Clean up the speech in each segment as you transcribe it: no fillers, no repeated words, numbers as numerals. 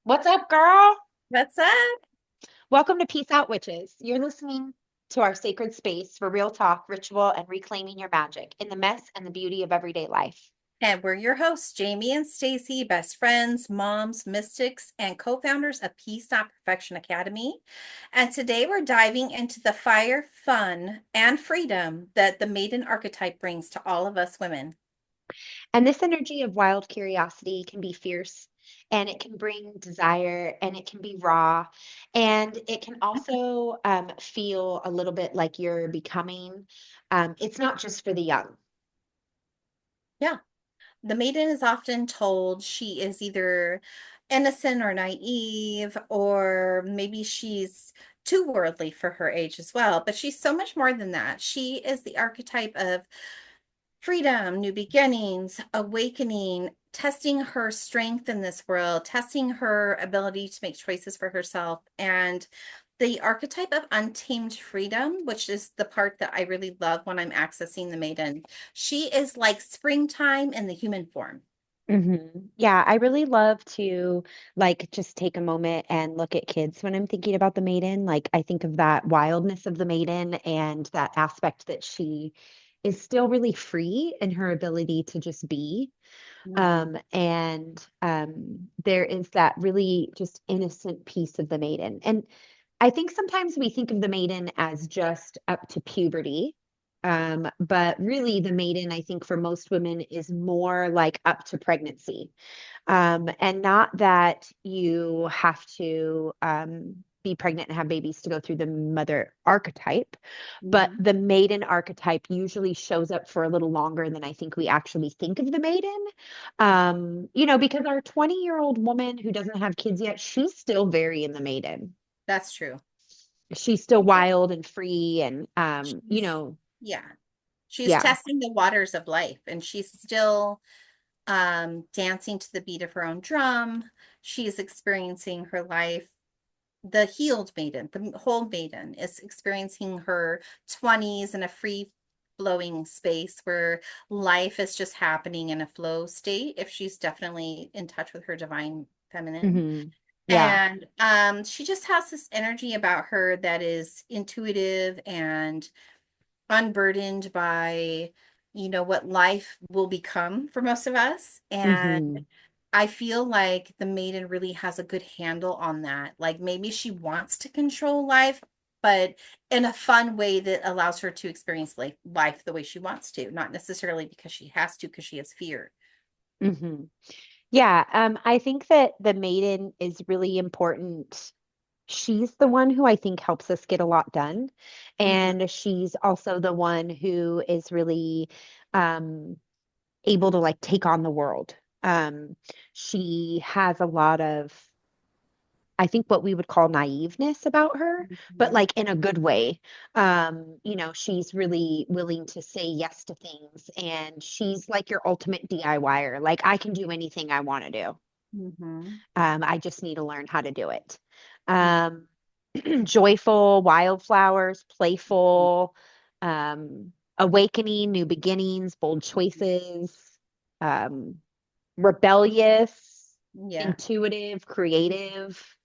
What's up, girl? What's up? Welcome to Peace Out Witches. You're listening to our sacred space for real talk, ritual, and reclaiming your magic in the mess and the beauty of everyday life. And we're your hosts, Jamie and Stacy, best friends, moms, mystics, and co-founders of Peace Not Perfection Academy. And today we're diving into the fire, fun, and freedom that the maiden archetype brings to all of us women. And this energy of wild curiosity can be fierce and it can bring desire and it can be raw and it can also feel a little bit like you're becoming. It's not just for the young. Yeah. The maiden is often told she is either innocent or naive, or maybe she's too worldly for her age as well. But she's so much more than that. She is the archetype of freedom, new beginnings, awakening, testing her strength in this world, testing her ability to make choices for herself, and the archetype of untamed freedom, which is the part that I really love when I'm accessing the maiden. She is like springtime in the human form. Yeah, I really love to like just take a moment and look at kids when I'm thinking about the maiden. Like I think of that wildness of the maiden and that aspect that she is still really free in her ability to just be. Mhm. There is that really just innocent piece of the maiden. And I think sometimes we think of the maiden as just up to puberty. But really, the maiden, I think for most women, is more like up to pregnancy. And not that you have to be pregnant and have babies to go through the mother archetype, but Mhm. the maiden archetype usually shows up for a little longer than I think we actually think of the maiden. Because our 20-year-old woman who doesn't have kids yet, she's still very in the maiden. That's true. She's still She is. wild and free and She's, yeah, she's yeah. testing the waters of life, and she's still dancing to the beat of her own drum. She's experiencing her life. The healed maiden, the whole maiden, is experiencing her 20s in a free flowing space where life is just happening in a flow state, if she's definitely in touch with her divine feminine. hmm Yeah. And she just has this energy about her that is intuitive and unburdened by, what life will become for most of us. And hmm I feel like the maiden really has a good handle on that. Like maybe she wants to control life, but in a fun way that allows her to experience life the way she wants to, not necessarily because she has to, because she has fear. hmm Yeah, I think that the maiden is really important. She's the one who I think helps us get a lot done. Mhm. And she's also the one who is really um, able to like take on the world. She has a lot of, I think, what we would call naiveness about her, but Mhm. like in a good way. She's really willing to say yes to things, and she's like your ultimate DIYer. Like, I can do anything I want to do. Mhm. I just need to learn how to do it. Um, Joyful, wildflowers, Mhm. playful, awakening, new beginnings, bold choices, um, rebellious, Yeah. intuitive, creative,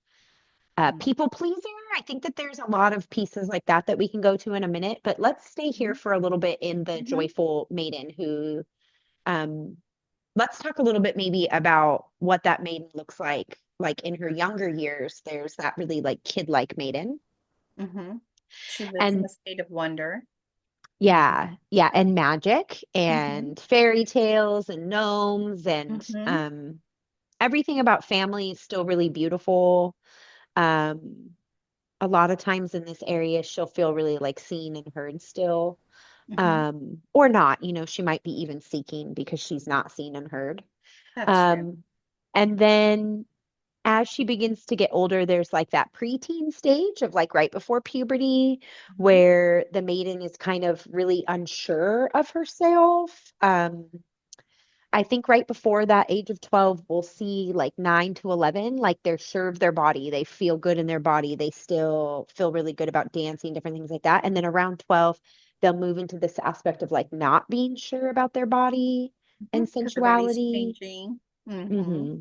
Mhm. people pleaser. I think that there's a lot of pieces like that that we can go to in a minute, but let's stay here Mhm. for a little bit in the Mhm. joyful maiden who, um, let's talk a little bit maybe about what that maiden looks like. Like in her younger years, there's that really like kid-like maiden. Mhm. She lives in And a state of wonder. yeah, yeah, and magic Mhm. and fairy tales and gnomes and Mhm. everything about family is still really beautiful. Um, a lot of times in this area, she'll feel really like seen and heard still. Mhm. Or not, she might be even seeking because she's not seen and heard. That's true. Um, and then as she begins to get older, there's like that preteen stage of like right before puberty, Mhm. where the maiden is kind of really unsure of herself. I think right before that age of 12, we'll see like 9 to 11, like they're sure of their body. They feel good in their body. They still feel really good about dancing, different things like that. And then around 12, they'll move into this aspect of like not being sure about their body and Because their body's sensuality. changing. Hmm. hmm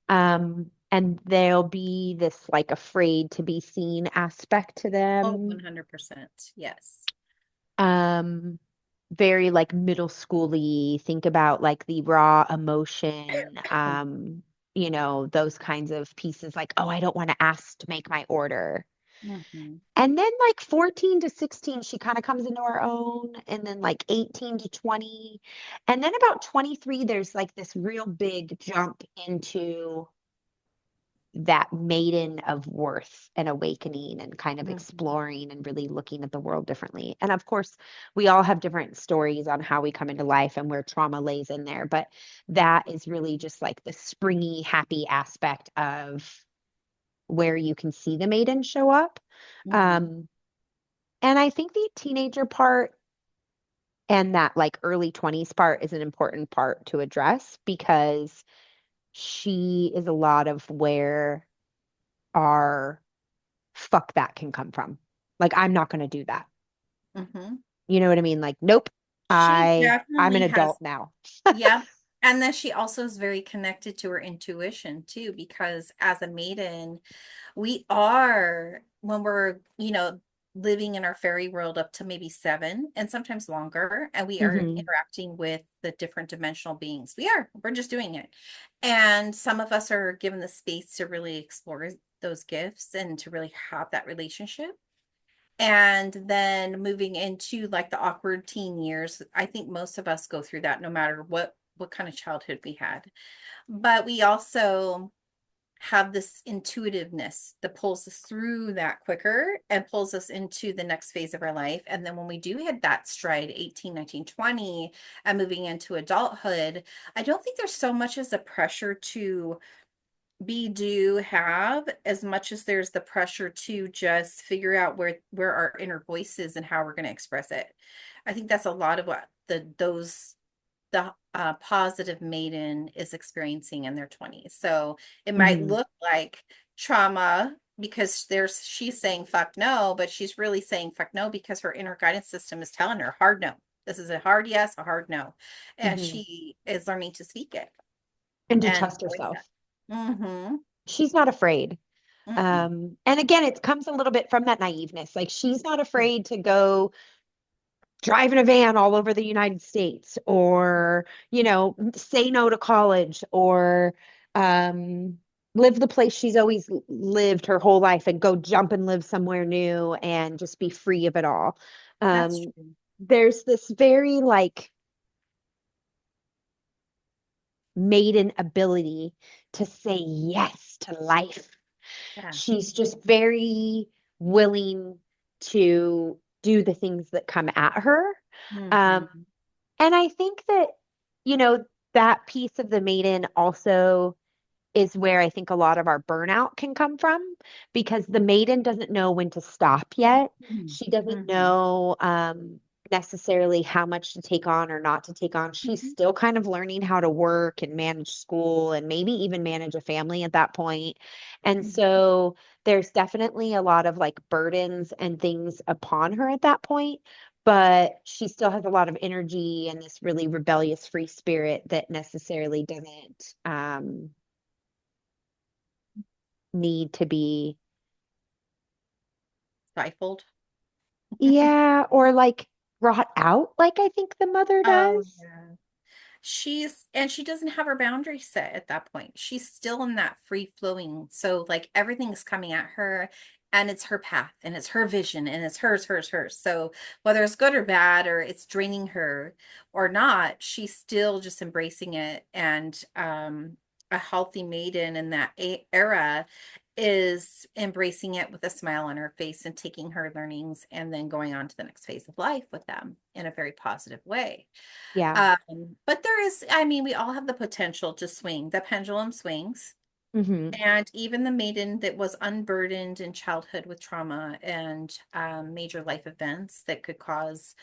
Um, and there'll be this like afraid to be seen aspect to Oh, them. 100%. Yes. Um, very like middle schooly, think about like the raw emotion, those kinds of pieces like, oh, I don't want to ask to make my order. Mhm. And then like 14 to 16, she kind of comes into her own. And then like 18 to 20. And then about 23, there's like this real big jump into that maiden of worth and awakening and kind of Mhm. exploring and really looking at the world differently. And of course, we all have different stories on how we come into life and where trauma lays in there, but that is really just like the springy, happy aspect of where you can see the maiden show up. Mhm. Um, and I think the teenager part and that like early 20s part is an important part to address because she is a lot of where our fuck that can come from. Like, I'm not going to do that. Mhm. You know what I mean? Like, nope, She I'm an definitely adult has, now. yep. And then she also is very connected to her intuition too, because as a maiden, we are, when we're, living in our fairy world up to maybe 7 and sometimes longer, and we are Hmm. interacting with the different dimensional beings. We're just doing it. And some of us are given the space to really explore those gifts and to really have that relationship. And then moving into like the awkward teen years, I think most of us go through that no matter what kind of childhood we had. But we also have this intuitiveness that pulls us through that quicker and pulls us into the next phase of our life. And then when we do hit that stride, 18, 19, 20, and moving into adulthood, I don't think there's so much as a pressure to be do have as much as there's the pressure to just figure out where our inner voice is and how we're going to express it. I think that's a lot of what the positive maiden is experiencing in their 20s. So it might Hmm. look like trauma because she's saying fuck no, but she's really saying fuck no because her inner guidance system is telling her hard no. This is a hard yes, a hard no. And Hmm. she is learning to speak it And to and trust voice herself. that. Mm-hmm. She's not afraid. Mm-mm. And again, it comes a little bit from that naiveness. Like, she's not Yeah. afraid to go drive in a van all over the United States or, say no to college or um, live the place she's always lived her whole life and go jump and live somewhere new and just be free of it all. That's Um, true. there's this very like maiden ability to say yes to life. Yeah. She's just very willing to do the things that come at her. Um, Mm-hmm. And I think that, you know, that piece of the maiden also is where I think a lot of our burnout can come from because the maiden doesn't know when to stop yet. She doesn't Mm-hmm. know necessarily how much to take on or not to take on. She's Mm-hmm. still kind of learning how to work and manage school and maybe even manage a family at that point. And so there's definitely a lot of like burdens and things upon her at that point. But she still has a lot of energy and this really rebellious free spirit that necessarily doesn't need to be, Stifled. yeah, or like brought out like I think the mother Oh, does. yeah. She doesn't have her boundaries set at that point. She's still in that free flowing. So like everything's coming at her and it's her path and it's her vision and it's hers, hers, hers. So whether it's good or bad or it's draining her or not, she's still just embracing it. And a healthy maiden in that era is embracing it with a smile on her face and taking her learnings and then going on to the next phase of life with them in a very positive way. Yeah. But there is, I mean, we all have the potential to swing. The pendulum swings. Hmm. And even the maiden that was unburdened in childhood with trauma and major life events that could cause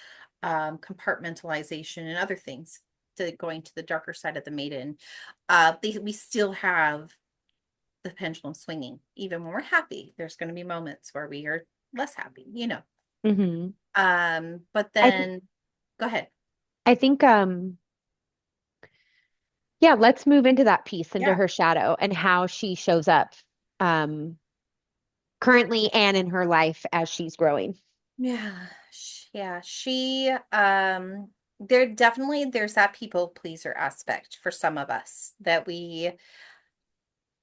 compartmentalization and other things to going to the darker side of the maiden, we still have the pendulum swinging. Even when we're happy, there's going to be moments where we are less happy. Hmm. But I th then go ahead. I think Yeah, let's move into that piece, into Yeah. her shadow and how she shows up um, currently and in her life as she's growing. Yeah. Yeah. There's that people pleaser aspect for some of us that we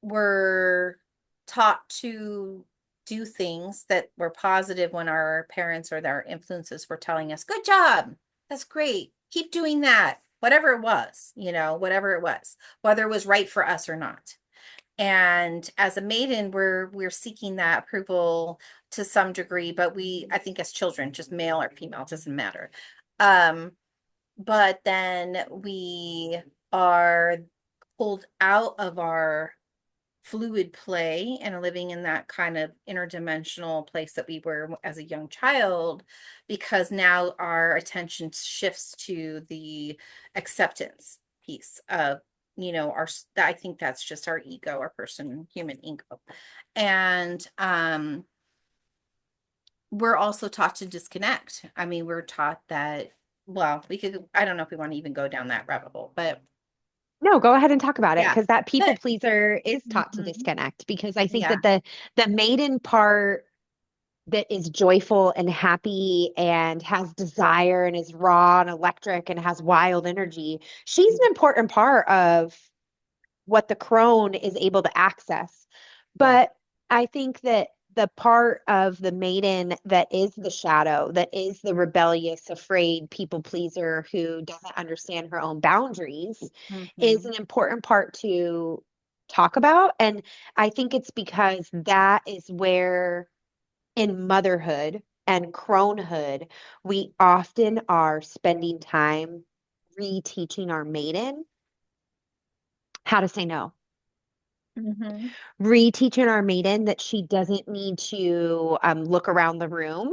were taught to do things that were positive when our parents or their influences were telling us, good job. That's great. Keep doing that. Whatever it was, whatever it was, whether it was right for us or not. And as a maiden, we're seeking that approval to some degree, but I think as children, just male or female, doesn't matter. Um, but then we are pulled out of our fluid play and living in that kind of interdimensional place that we were as a young child, because now our attention shifts to the acceptance piece of, I think that's just our ego, our human ego. And we're also taught to disconnect. I mean, we're taught that, well, I don't know if we want to even go down that rabbit hole, but No, go ahead and talk about it yeah. because that people But pleaser is taught to mhm, disconnect because I think yeah. that the maiden part that is joyful and happy and has desire and is raw and electric and has wild energy, she's an important part of what the crone is able to access. Yeah. But I think that the part of the maiden that is the shadow, that is the rebellious, afraid people pleaser who doesn't understand her own boundaries, is Hmm. an important part to talk about. And I think it's because that is where in motherhood and cronehood, we often are spending time reteaching our maiden how to say no, Hmm. reteaching our maiden that she doesn't need to look around the room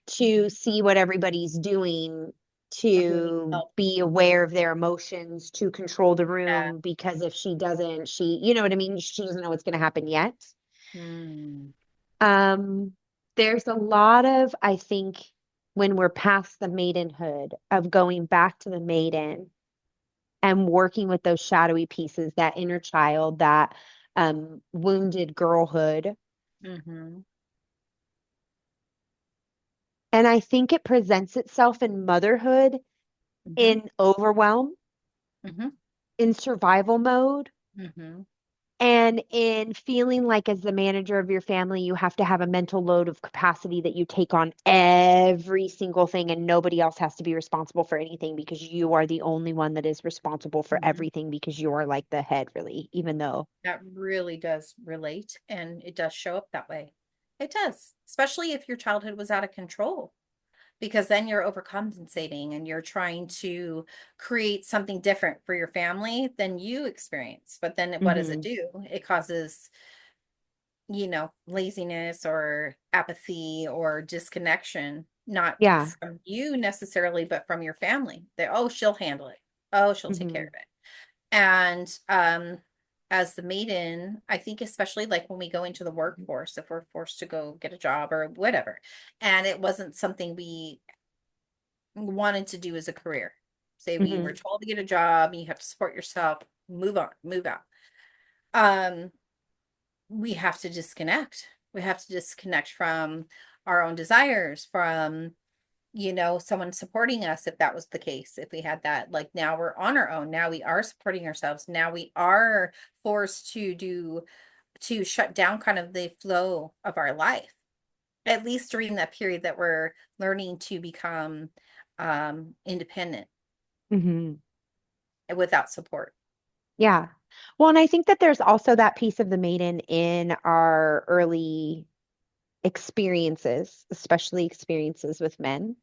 to Hmm. see what everybody's doing, Or who needs to help. be aware of their emotions, to control the Yeah. room, because if she doesn't, you know what I mean? She doesn't know what's going to happen yet. Mm. Um, there's a lot of, I think, when we're past the maidenhood, of going back to the maiden and working with those shadowy pieces, that inner child, that wounded girlhood. Hmm. And I think it presents itself in motherhood, Hmm. in overwhelm, Hmm. in survival mode, Hmm. and in feeling like, as the manager of your family, you have to have a mental load of capacity that you take on every single thing, and nobody else has to be responsible for anything because you are the only one that is responsible for Hmm. everything because you are like the head, really, even though. That really does relate, and it does show up that way. It does, especially if your childhood was out of control, because then you're overcompensating and you're trying to create something different for your family than you experience. But then what does it Hmm. do? It causes, laziness or apathy or disconnection, not Yeah. from you necessarily, but from your family. That, oh, she'll handle it. Oh, she'll take care Hmm. of it. And as the maiden, I think especially like when we go into the workforce, if we're forced to go get a job or whatever, and it wasn't something we wanted to do as a career. Say we were Hmm. told to get a job, you have to support yourself, move on, move out. Um, we have to disconnect. We have to disconnect from our own desires, from someone supporting us if that was the case, if we had that. Like now we're on our own. Now we are supporting ourselves. Now we are forced to shut down kind of the flow of our life, at least during that period that we're learning to become independent Hmm. without support. Yeah. Well, and I think that there's also that piece of the maiden in our early experiences, especially experiences with men,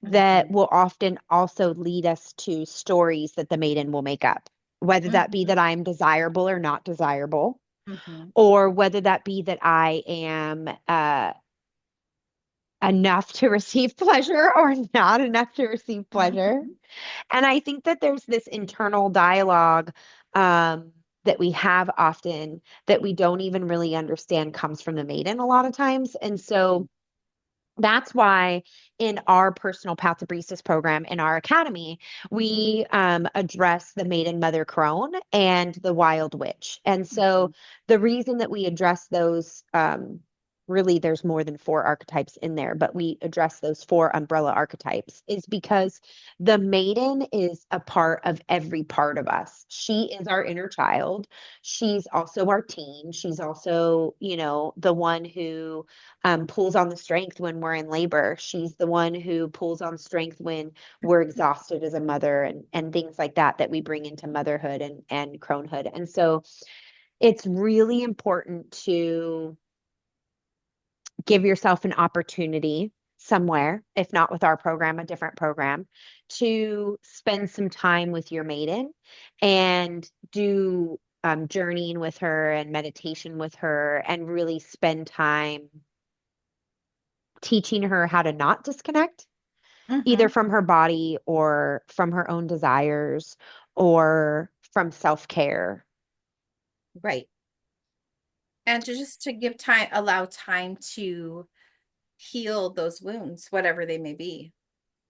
that Hmm. will often also lead us to stories that the maiden will make up, whether that be Hmm. that I'm desirable or not desirable, Hmm. or whether that be that I am enough to receive pleasure or not enough to receive pleasure. Hmm. And I think that there's this internal dialogue that we have often that we don't even really understand comes from the maiden a lot of times. And so That's why in our personal path to Priestess program in our academy, we address the maiden mother crone and the wild witch. And so Mhm. the reason that we address those, really, there's more than four archetypes in there, but we address those four umbrella archetypes is because the maiden is a part of every part of us. She is our inner child. She's also our teen. She's also, the one who pulls on the strength when we're in labor. She's the one who pulls on strength when we're exhausted as a mother and things like that that we bring into motherhood and cronehood. And so it's really important to give yourself an opportunity somewhere, if not with our program, a different program, to spend some time with your maiden and do journeying with her and meditation with her and really spend time teaching her how to not disconnect, either Mhm. from her body or from her own desires or from self-care. Right. And to just to give time, allow time to heal those wounds, whatever they may be.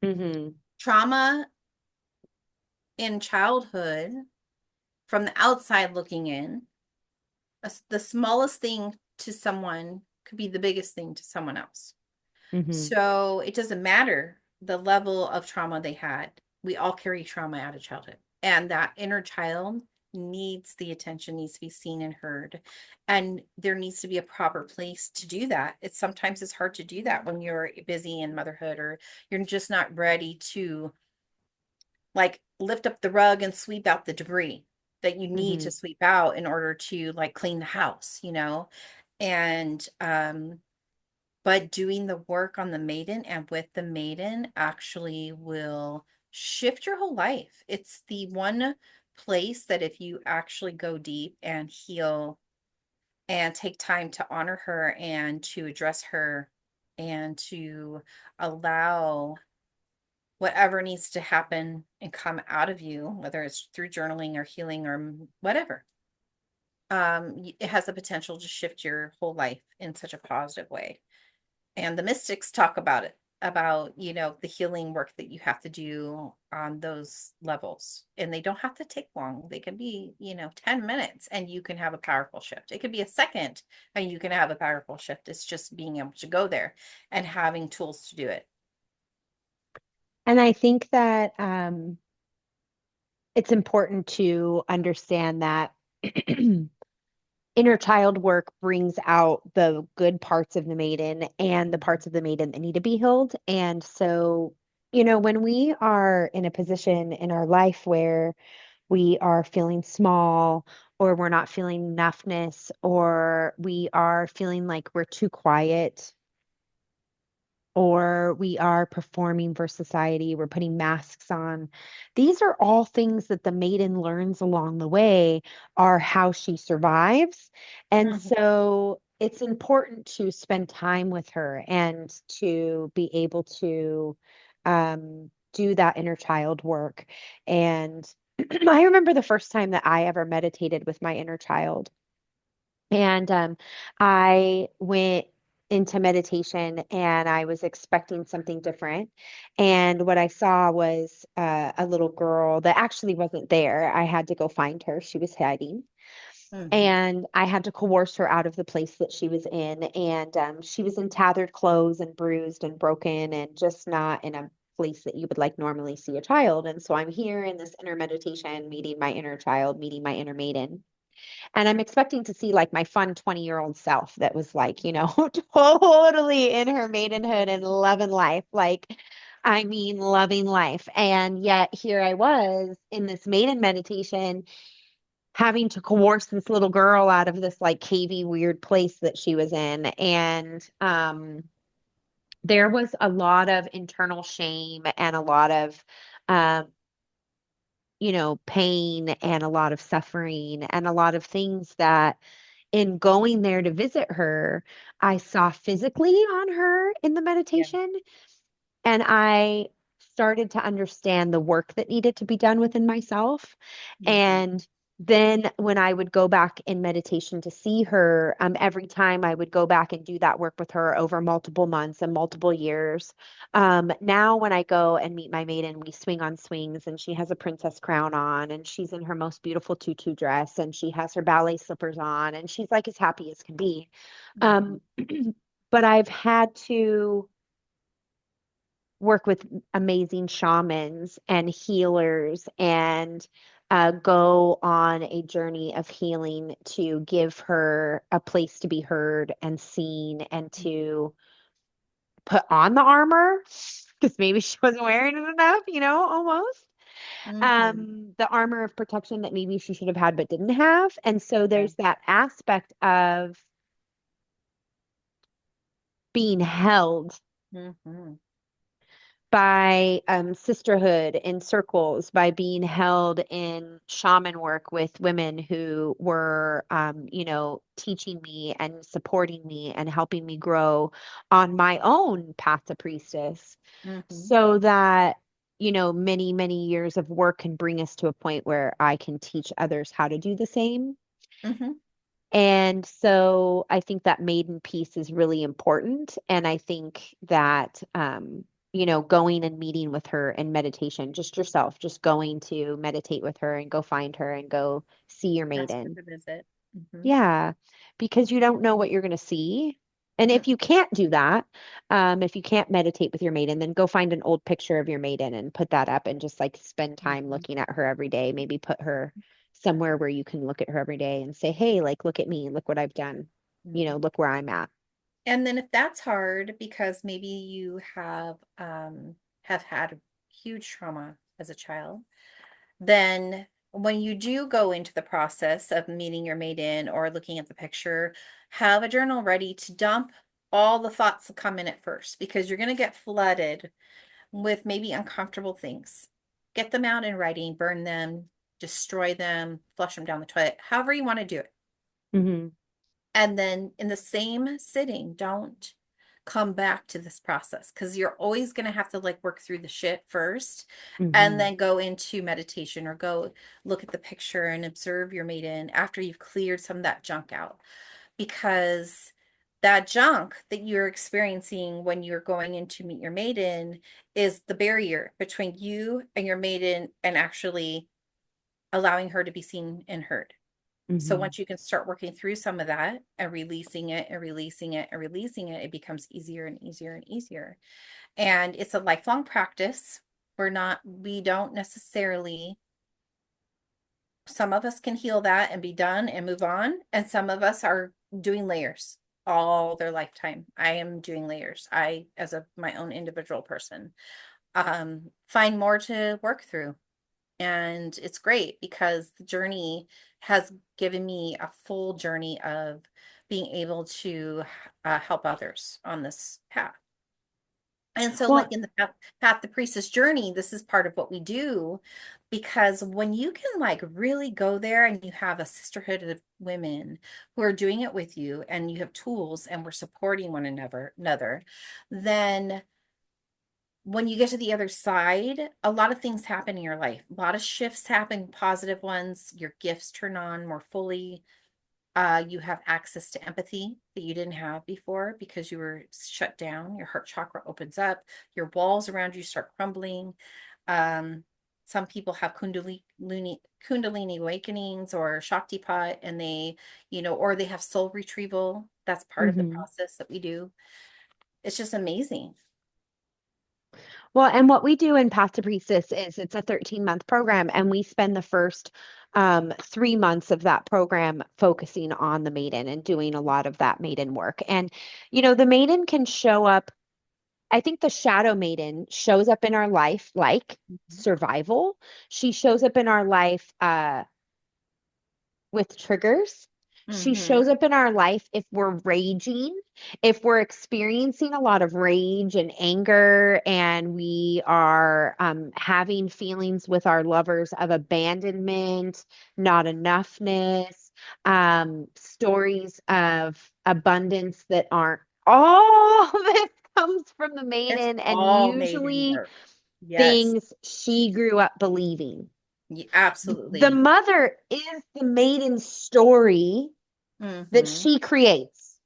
Hmm. Trauma in childhood, from the outside looking in, the smallest thing to someone could be the biggest thing to someone else. Hmm. So it doesn't matter the level of trauma they had. We all carry trauma out of childhood. And that inner child needs the attention, needs to be seen and heard. And there needs to be a proper place to do that. It's hard to do that when you're busy in motherhood or you're just not ready to like lift up the rug and sweep out the debris that you need to Hmm. sweep out in order to like clean the house, you know? And but doing the work on the maiden and with the maiden actually will shift your whole life. It's the one place that if you actually go deep and heal and take time to honor her and to address her and to allow whatever needs to happen and come out of you, whether it's through journaling or healing or whatever, it has the potential to shift your whole life in such a positive way. And the mystics talk about it, about, the healing work that you have to do on those levels. And they don't have to take long. They can be, 10 minutes and you can have a powerful shift. It could be a second and you can have a powerful shift. It's just being able to go there and having tools to do it. And I think that it's important to understand that inner child work brings out the good parts of the maiden and the parts of the maiden that need to be healed. And so, when we are in a position in our life where we are feeling small, or we're not feeling enoughness, or we are feeling like we're too quiet, or we are performing for society, we're putting masks on. These are all things that the maiden learns along the way, are how she survives. And Mhm. so it's important to spend time with her and to be able to do that inner child work. And I remember the first time that I ever meditated with my inner child. And I went into meditation and I was expecting something different. And what I saw was a little girl that actually wasn't there. I had to go find her. She was hiding. Mhm. And I had to coerce her out of the place that she was in. And she was in tattered clothes and bruised and broken and just not in a place that you would like normally see a child. And so I'm here in this inner meditation, meeting my inner child, meeting my inner maiden. And I'm expecting to see like my fun 20-year-old self that was like, totally in her maidenhood and loving life. Like, I mean, loving life. And yet here I was in this maiden meditation, having to coerce this little girl out of this like cavey, weird place that she was in. And there was a lot of internal shame and a lot of, um, pain and a lot of suffering and a lot of things that in going there to visit her, I saw physically on her in the Yeah. meditation. And I started to understand the work that needed to be done within myself. Mhm. And then when I would go back in meditation to see her, every time I would go back and do that work with her over multiple months and multiple years. Now when I go and meet my maiden, we swing on swings and she has a princess crown on and she's in her most beautiful tutu dress and she has her ballet slippers on and she's like as happy as can be. Mhm. Um, but I've had to work with amazing shamans and healers and go on a journey of healing to give her a place to be heard and seen and to put on the armor because maybe she wasn't wearing it enough, almost. Mhm. The armor of protection that maybe she should have had but didn't have. And so Right. there's that aspect of being held Mhm. by sisterhood in circles, by being held in shaman work with women who were, teaching me and supporting me and helping me grow on my own path to priestess, Mhm. so that, many, many years of work can bring us to a point where I can teach others how to do the same. Mhm. And so I think that maiden piece is really important. And I think that, going and meeting with her in meditation, just yourself, just going to meditate with her and go find her and go see your Ask her maiden. to visit. Mhm. Yeah, because you don't know what you're going to see. And Mm. if you can't do that, if you can't meditate with your maiden, then go find an old picture of your maiden and put that up and just like spend time Mhm. looking at her every day. Maybe put her somewhere where you can look at her every day and say, hey, like, look at me, look what I've done. Mhm. Look where I'm at. And then if that's hard because maybe you have had huge trauma as a child, then when you do go into the process of meeting your maiden or looking at the picture, have a journal ready to dump all the thoughts that come in at first because you're going to get flooded with maybe uncomfortable things. Get them out in writing, burn them, destroy them, flush them down the toilet, however you want to do it. Hmm. And then in the same sitting, don't come back to this process because you're always going to have to like work through the shit first and Hmm. then go into meditation or go look at the picture and observe your maiden after you've cleared some of that junk out because that junk that you're experiencing when you're going in to meet your maiden is the barrier between you and your maiden and actually allowing her to be seen and heard. So Hmm. once you can start working through some of that and releasing it and releasing it and releasing it, it becomes easier and easier and easier. And it's a lifelong practice. We don't necessarily, some of us can heal that and be done and move on. And some of us are doing layers all their lifetime. I am doing layers. As my own individual person, find more to work through. And it's great because the journey has given me a full journey of being able to help others on this path. And so, like Well, in the path the priestess journey, this is part of what we do because when you can like really go there and you have a sisterhood of women who are doing it with you and you have tools and we're supporting one another, then when you get to the other side, a lot of things happen in your life. A lot of shifts happen, positive ones. Your gifts turn on more fully. You have access to empathy that you didn't have before because you were shut down. Your heart chakra opens up. Your walls around you start crumbling. Um, some people have kundalini awakenings or shaktipat, and or they have soul retrieval. That's part of the mhm. process that we do. It's just amazing. Well, and what we do in Path to Priestess is it's a 13-month program, and we spend the first 3 months of that program focusing on the maiden and doing a lot of that maiden work. And, the maiden can show up. I think the shadow maiden shows up in our life like Mhm. survival. She shows up in our life with triggers. She Mhm. shows up in our life if we're raging, if we're experiencing a lot of rage and anger, and we are having feelings with our lovers of abandonment, not enoughness, stories of abundance that aren't all this comes from the It's maiden, and all maiden usually work. Yes. things she grew up believing. The Absolutely. mother is the maiden's story that Mm-hmm. she creates.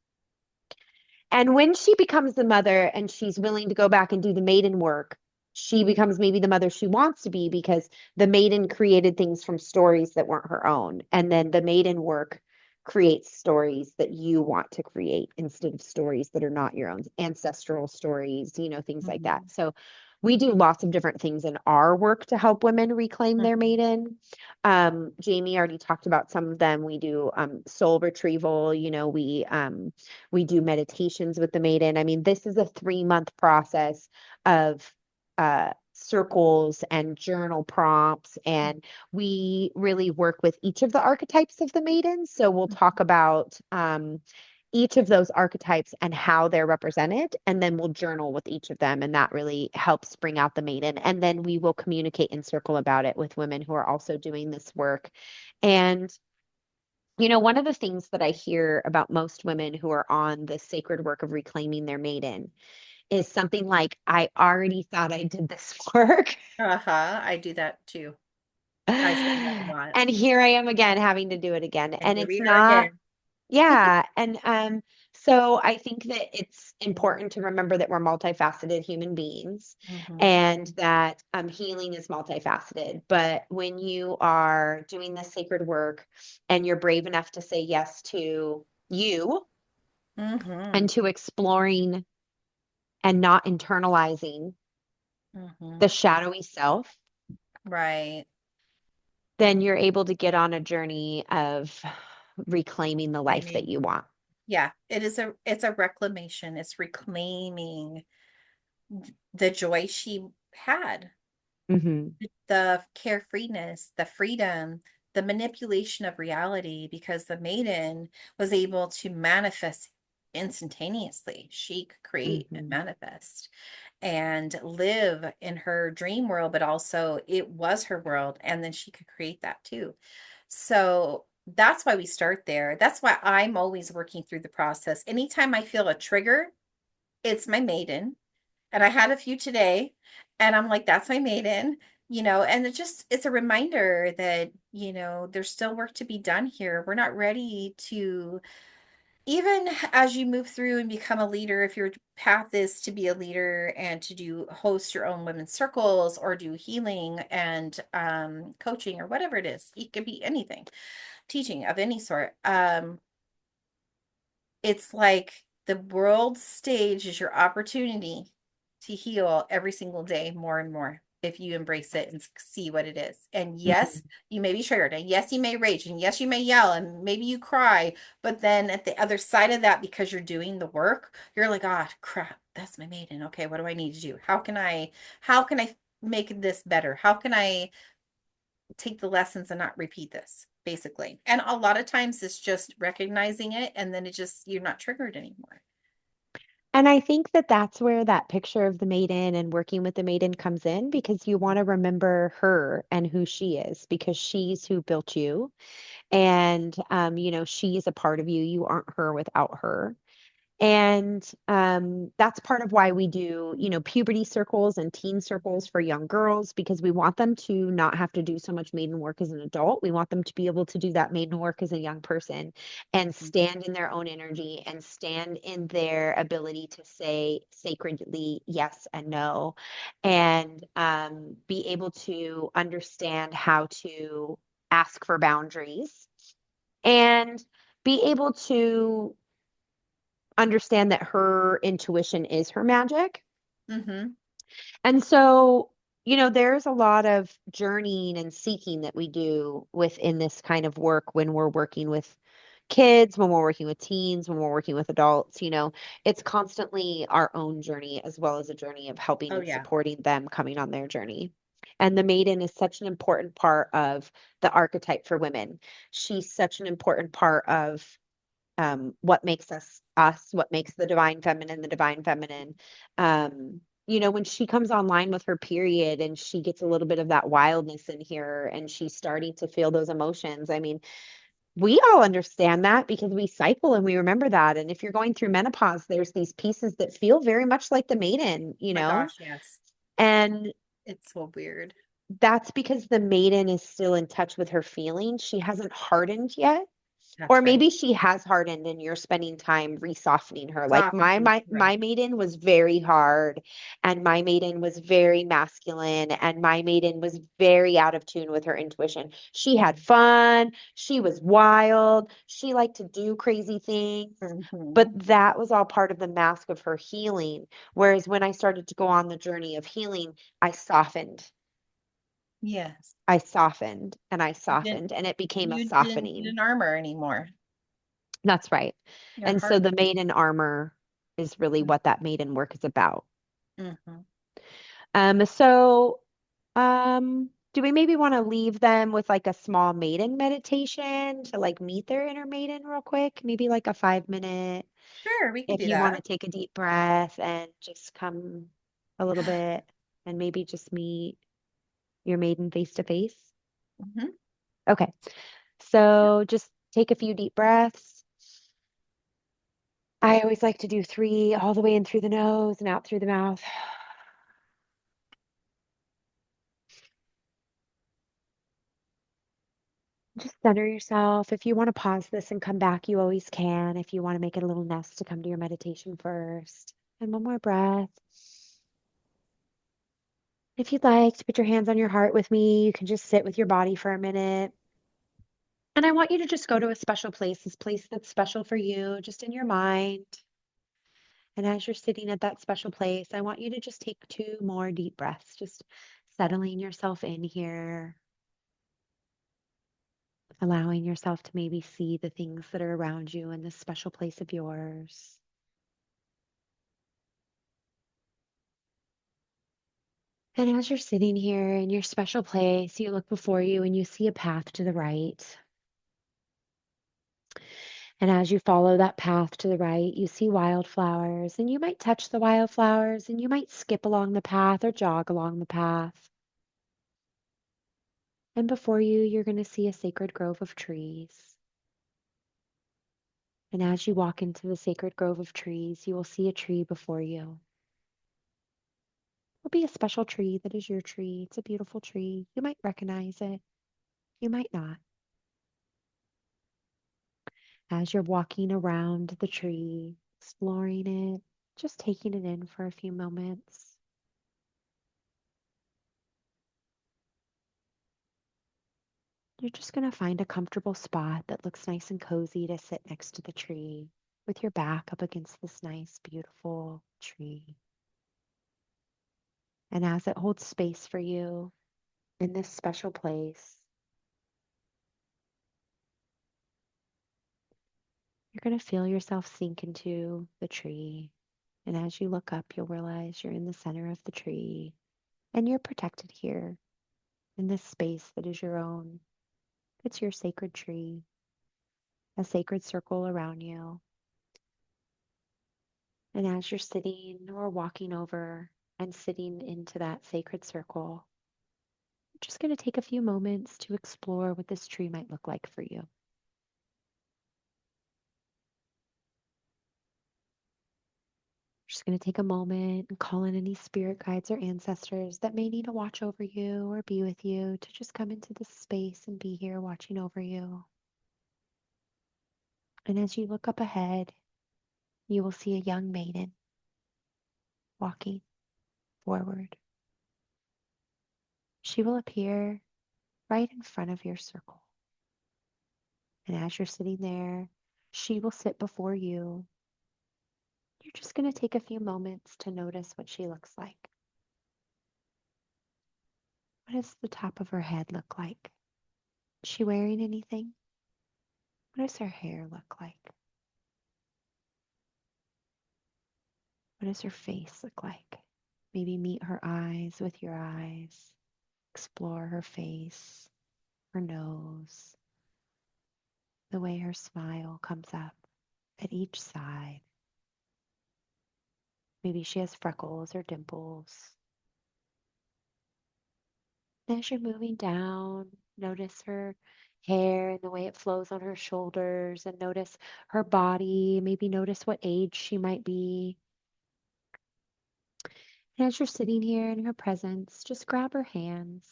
And when she becomes the mother and she's willing to go back and do the maiden work, she becomes maybe the mother she wants to be because the maiden created things from stories that weren't her own. And then the maiden work creates stories that you want to create instead of stories that are not your own, ancestral stories, things like Mm-hmm. that. So we do lots of different things in our work to help women reclaim their Mm-hmm. maiden. Jamie already talked about some of them. We do soul retrieval, we do meditations with the maiden. I mean, this is a 3-month process of circles and journal prompts. And we really work with each of the archetypes of the maiden. So we'll talk about each of those archetypes and how they're represented. And then we'll journal with each of them. And that really helps bring out the maiden. And then we will communicate in circle about it with women who are also doing this work. And one of the things that I hear about most women who are on the sacred work of reclaiming their maiden is something like, I already thought I did this work. Uh-huh. I do that too. I say that a lot. And here I am again having to do it again. And And here it's we are not, again. yeah. And so I think that it's important to remember that we're multifaceted human beings Mm-hmm. and that healing is multifaceted. But when you are doing this sacred work and you're brave enough to say yes to you, Mm-hmm. and to exploring and not internalizing Mm-hmm. the shadowy self, Right. then you're able to get on a journey of reclaiming the life that Claiming. you want. Yeah, it's a reclamation. It's reclaiming the joy she had, Hmm. the carefreeness, the freedom, the manipulation of reality, because the maiden was able to manifest instantaneously. She could create and Hmm. manifest and live in her dream world, but also it was her world, and then she could create that too. So that's why we start there. That's why I'm always working through the process. Anytime I feel a trigger, it's my maiden. And I had a few today, and I'm like, that's my maiden, and it's a reminder that, there's still work to be done here. We're not ready to, even as you move through and become a leader, if your path is to be a leader and to do host your own women's circles or do healing and coaching or whatever it is, it could be anything, teaching of any sort. It's like the world stage is your opportunity to heal every single day more and more if you embrace it and see what it is. And yes, Hmm. you may be triggered, and yes, you may rage, and yes, you may yell, and maybe you cry. But then at the other side of that, because you're doing the work, you're like, ah, crap, that's my maiden. Okay, what do I need to do? How can I make this better? How can I take the lessons and not repeat this, basically? And a lot of times it's just recognizing it, and then you're not triggered anymore. And I think that that's where that picture of the maiden and working with the maiden comes in because you want to remember her and who she is because she's who built you. And, she is a part of you. You aren't her without her. And that's part of why we do, puberty circles and teen circles for young girls because we want them to not have to do so much maiden work as an adult. We want them to be able to do that maiden work as a young person and Mhm. stand in their own energy and stand in their ability to say sacredly yes and no and be able to understand how to ask for boundaries and be able to understand that her intuition is her magic. Mhm. And so, there's a lot of journeying and seeking that we do within this kind of work when we're working with kids, when we're working with teens, when we're working with adults, it's constantly our own journey as well as a journey of helping Oh and yeah. supporting them coming on their journey. And the maiden is such an important part of the archetype for women. She's such an important part of what makes us us, what makes the divine feminine. When she comes online with her period and she gets a little bit of that wildness in here and she's starting to feel those emotions. I mean, we all understand that because we cycle and we remember that. And if you're going through menopause, there's these pieces that feel very much like the maiden, My gosh, yes. and It's so weird. that's because the maiden is still in touch with her feelings. She hasn't hardened yet. Or That's right. maybe she has hardened and you're spending time re-softening her. Like Softening, my right. maiden was very hard and my maiden was very masculine and my maiden was very out of tune with her intuition. She had fun, she was wild, she liked to do crazy things, but Mhm. that was all part of the mask of her healing. Whereas when I started to go on the journey of healing, I softened. Yes. I softened and I You didn't softened and it became a you didn't need softening. an armor anymore. That's right. Your And so heart. the maiden armor is really what that maiden work is about. Mm-hmm. So do we maybe want to leave them with like a small maiden meditation to like meet their inner maiden real quick? Maybe like a 5 minute Sure, we could if do you want that. to take a deep breath and just come a little bit and maybe just meet your maiden face to face. Hmm. Okay. So just take a few deep breaths. I always like to do three all the way in through the nose and out through the mouth. Just center yourself. If you want to pause this and come back, you always can. If you want to make it a little nest to come to your meditation first. And one more breath. If you'd like to put your hands on your heart with me, you can just sit with your body for a minute. And I want you to just go to a special place, this place that's special for you, just in your mind. And as you're sitting at that special place, I want you to just take two more deep breaths, just settling yourself in here, allowing yourself to maybe see the things that are around you in this special place of yours. And as you're sitting here in your special place, you look before you and you see a path to the right. And as you follow that path to the right, you see wildflowers, and you might touch the wildflowers, and you might skip along the path or jog along the path. And before you, you're going to see a sacred grove of trees. And as you walk into the sacred grove of trees, you will see a tree before you. It'll be a special tree that is your tree. It's a beautiful tree. You might recognize it, you might not. As you're walking around the tree, exploring it, just taking it in for a few moments. You're just going to find a comfortable spot that looks nice and cozy to sit next to the tree with your back up against this nice, beautiful tree. And as it holds space for you in this special place, you're going to feel yourself sink into the tree. And as you look up, you'll realize you're in the center of the tree and you're protected here in this space that is your own. It's your sacred tree, a sacred circle around you. And as you're sitting or walking over and sitting into that sacred circle, I'm just going to take a few moments to explore what this tree might look like for you. Just going to take a moment and call in any spirit guides or ancestors that may need to watch over you or be with you to just come into this space and be here watching over you. And as you look up ahead, you will see a young maiden walking forward. She will appear right in front of your circle. And as you're sitting there, she will sit before you. You're just going to take a few moments to notice what she looks like. What does the top of her head look like? Is she wearing anything? What does her hair look like? What does her face look like? Maybe meet her eyes with your eyes. Explore her face, her nose, the way her smile comes up at each side. Maybe she has freckles or dimples. As you're moving down, notice her hair and the way it flows on her shoulders, and notice her body. Maybe notice what age she might be. And as you're sitting here in her presence, just grab her hands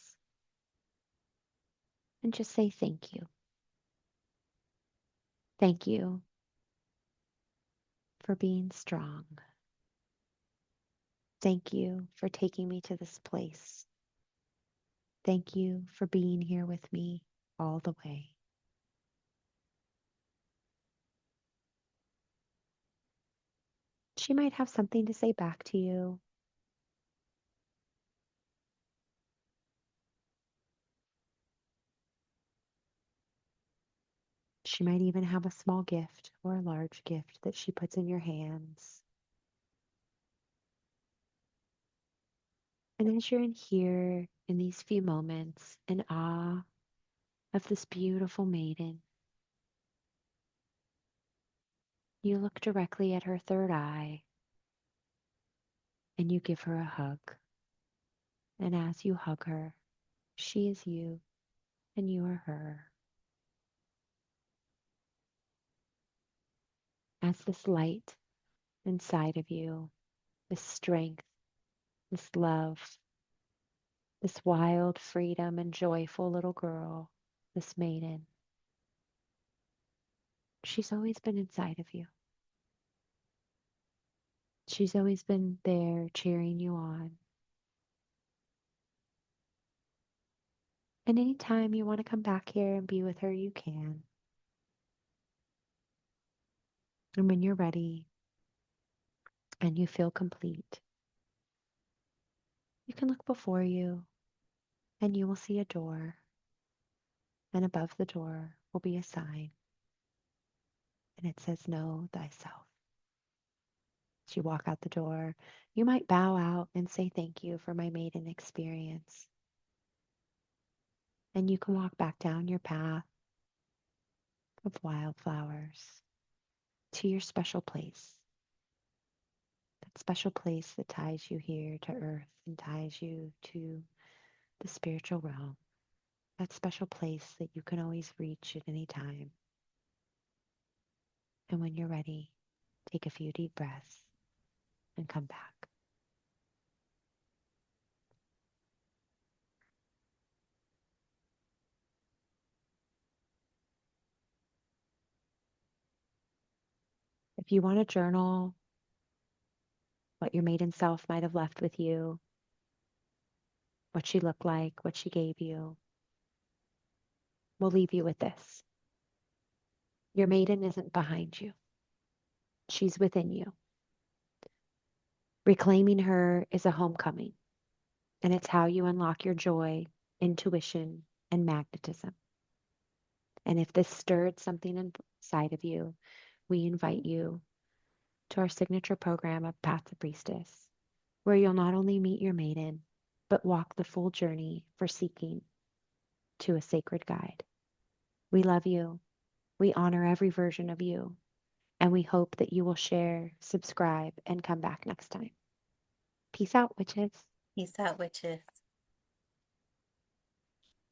and just say thank you. Thank you for being strong. Thank you for taking me to this place. Thank you for being here with me all the way. She might have something to say back to you. She might even have a small gift or a large gift that she puts in your hands. And as you're in here, in these few moments, in awe of this beautiful maiden, you look directly at her third eye and you give her a hug. And as you hug her, she is you and you are her. As this light inside of you, this strength, this love, this wild freedom and joyful little girl, this maiden, she's always been inside of you. She's always been there cheering you on. And anytime you want to come back here and be with her, you can. And when you're ready and you feel complete, you can look before you and you will see a door. And above the door will be a sign. And it says, Know thyself. As you walk out the door, you might bow out and say thank you for my maiden experience. And you can walk back down your path of wildflowers to your special place. That special place that ties you here to earth and ties you to the spiritual realm. That special place that you can always reach at any time. And when you're ready, take a few deep breaths and come back. If you want to journal what your maiden self might have left with you, what she looked like, what she gave you, we'll leave you with this. Your maiden isn't behind you. She's within you. Reclaiming her is a homecoming, and it's how you unlock your joy, intuition, and magnetism. And if this stirred something inside of you, we invite you to our signature program of Path to Priestess, where you'll not only meet your maiden, but walk the full journey for seeking to a sacred guide. We love you. We honor every version of you, and we hope that you will share, subscribe, and come back next time. Peace out, witches. Peace out, witches.